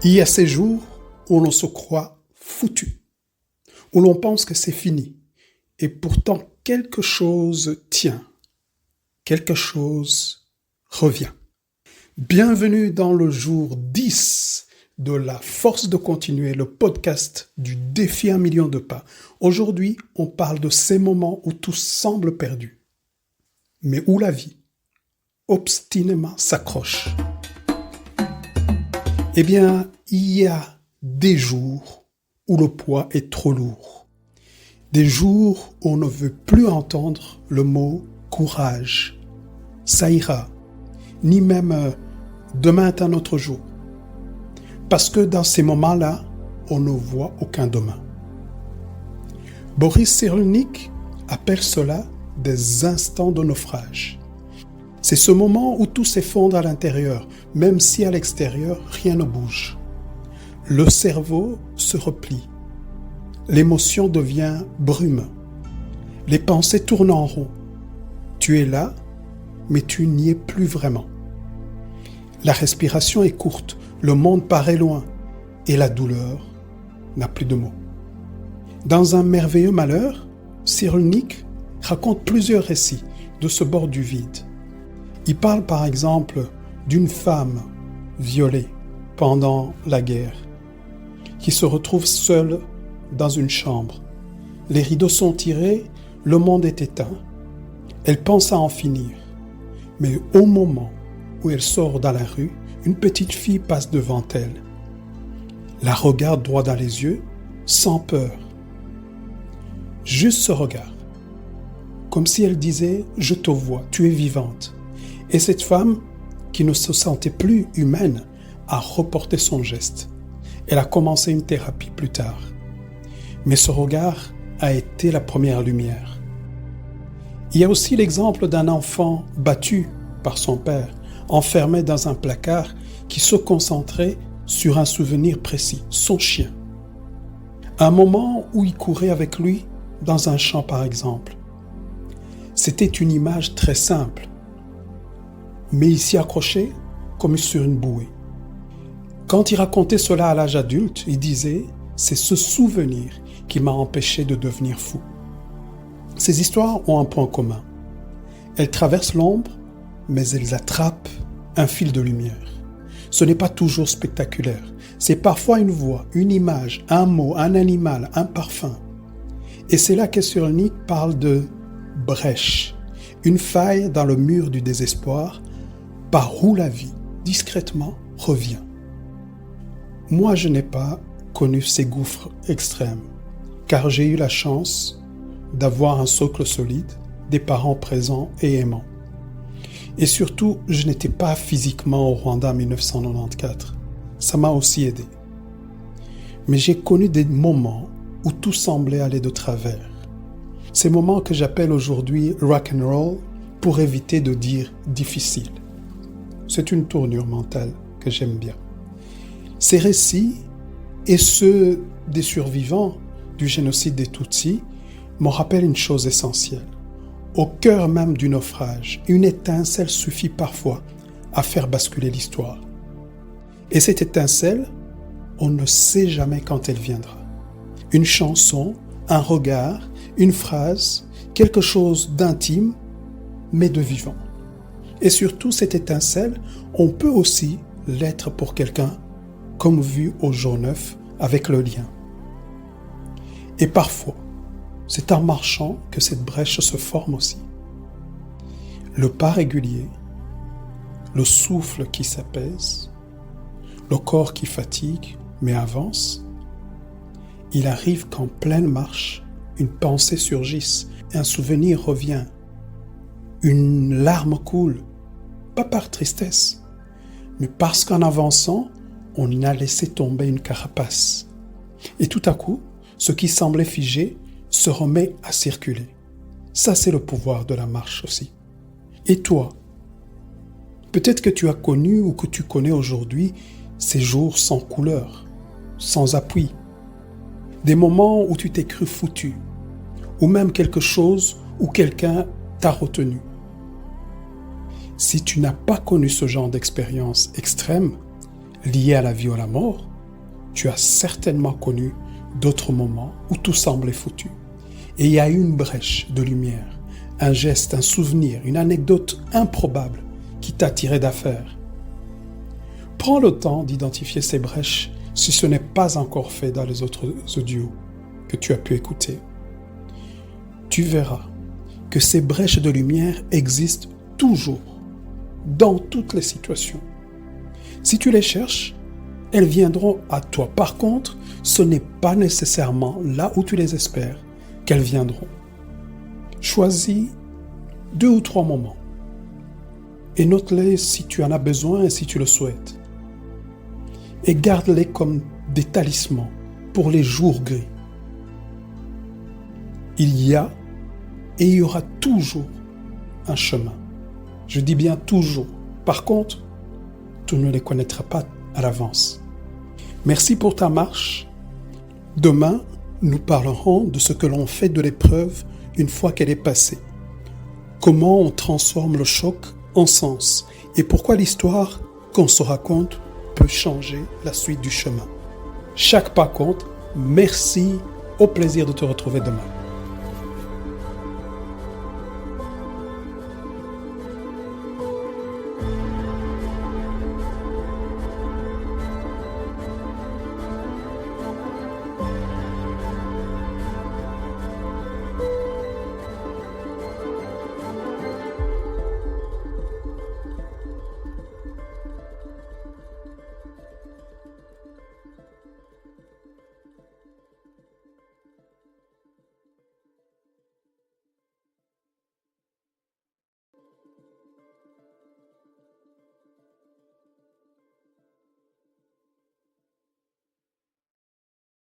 Il y a ces jours où l'on se croit foutu, où l'on pense que c'est fini, et pourtant quelque chose tient, quelque chose revient. Bienvenue dans le jour 10 de La Force de Continuer, le podcast du défi 1 million de pas. Aujourd'hui, on parle de ces moments où tout semble perdu, mais où la vie, obstinément, s'accroche. Eh bien, il y a des jours où le poids est trop lourd. Des jours où on ne veut plus entendre le mot courage, ça ira, ni même demain est un autre jour. Parce que dans ces moments-là, on ne voit aucun demain. Boris Cyrulnik appelle cela des instants de naufrage. C'est ce moment où tout s'effondre à l'intérieur, même si à l'extérieur, rien ne bouge. Le cerveau se replie. L'émotion devient brume. Les pensées tournent en rond. Tu es là, mais tu n'y es plus vraiment. La respiration est courte, le monde paraît loin, et la douleur n'a plus de mots. Dans Un merveilleux malheur, Cyrulnik raconte plusieurs récits de ce bord du vide. Il parle par exemple d'une femme violée pendant la guerre, qui se retrouve seule dans une chambre. Les rideaux sont tirés, le monde est éteint. Elle pense à en finir, mais au moment où elle sort dans la rue, une petite fille passe devant elle. La regarde droit dans les yeux, sans peur. Juste ce regard, comme si elle disait « Je te vois, tu es vivante ». Et cette femme, qui ne se sentait plus humaine, a reporté son geste. Elle a commencé une thérapie plus tard. Mais ce regard a été la première lumière. Il y a aussi l'exemple d'un enfant battu par son père, enfermé dans un placard qui se concentrait sur un souvenir précis, son chien. Un moment où il courait avec lui dans un champ par exemple. C'était une image très simple, mais il s'y accrochait comme sur une bouée. Quand il racontait cela à l'âge adulte, il disait « C'est ce souvenir qui m'a empêché de devenir fou ». Ces histoires ont un point commun. Elles traversent l'ombre, mais elles attrapent un fil de lumière. Ce n'est pas toujours spectaculaire. C'est parfois une voix, une image, un mot, un animal, un parfum. Et c'est là que Cyrulnik parle de brèche, une faille dans le mur du désespoir, par où la vie, discrètement, revient. Moi, je n'ai pas connu ces gouffres extrêmes, car j'ai eu la chance d'avoir un socle solide, des parents présents et aimants. Et surtout, je n'étais pas physiquement au Rwanda en 1994. Ça m'a aussi aidé. Mais j'ai connu des moments où tout semblait aller de travers. Ces moments que j'appelle aujourd'hui rock and roll pour éviter de dire difficile. C'est une tournure mentale que j'aime bien. Ces récits et ceux des survivants du génocide des Tutsis me rappellent une chose essentielle. Au cœur même du naufrage, une étincelle suffit parfois à faire basculer l'histoire. Et cette étincelle, on ne sait jamais quand elle viendra. Une chanson, un regard, une phrase, quelque chose d'intime, mais de vivant. Et surtout, cette étincelle, on peut aussi l'être pour quelqu'un, comme vu au jour 9 avec le lien. Et parfois, c'est en marchant que cette brèche se forme aussi. Le pas régulier, le souffle qui s'apaise, le corps qui fatigue mais avance, il arrive qu'en pleine marche, une pensée surgisse, un souvenir revient, une larme coule, pas par tristesse, mais parce qu'en avançant, on a laissé tomber une carapace. Et tout à coup, ce qui semblait figé se remet à circuler. Ça, c'est le pouvoir de la marche aussi. Et toi, peut-être que tu as connu ou que tu connais aujourd'hui ces jours sans couleur, sans appui. Des moments où tu t'es cru foutu, ou même quelque chose où quelqu'un t'a retenu. Si tu n'as pas connu ce genre d'expérience extrême, liée à la vie ou à la mort, Tu as certainement connu d'autres moments où tout semblait foutu. Et il y a eu une brèche de lumière, un geste, un souvenir, une anecdote improbable qui t'a tiré d'affaire. Prends le temps d'identifier ces brèches si ce n'est pas encore fait dans les autres audios que tu as pu écouter. Tu verras que ces brèches de lumière existent toujours, dans toutes les situations. Si tu les cherches, elles viendront à toi. Par contre, ce n'est pas nécessairement là où tu les espères qu'elles viendront. Choisis 2 ou 3 moments et note-les si tu en as besoin et si tu le souhaites. Et garde-les comme des talismans pour les jours gris. Il y a et il y aura toujours un chemin. Je dis bien toujours. Par contre, tu ne les connaîtras pas à l'avance. Merci pour ta marche. Demain, nous parlerons de ce que l'on fait de l'épreuve une fois qu'elle est passée. Comment on transforme le choc en sens et pourquoi l'histoire qu'on se raconte peut changer la suite du chemin. Chaque pas compte. Merci, au plaisir de te retrouver demain.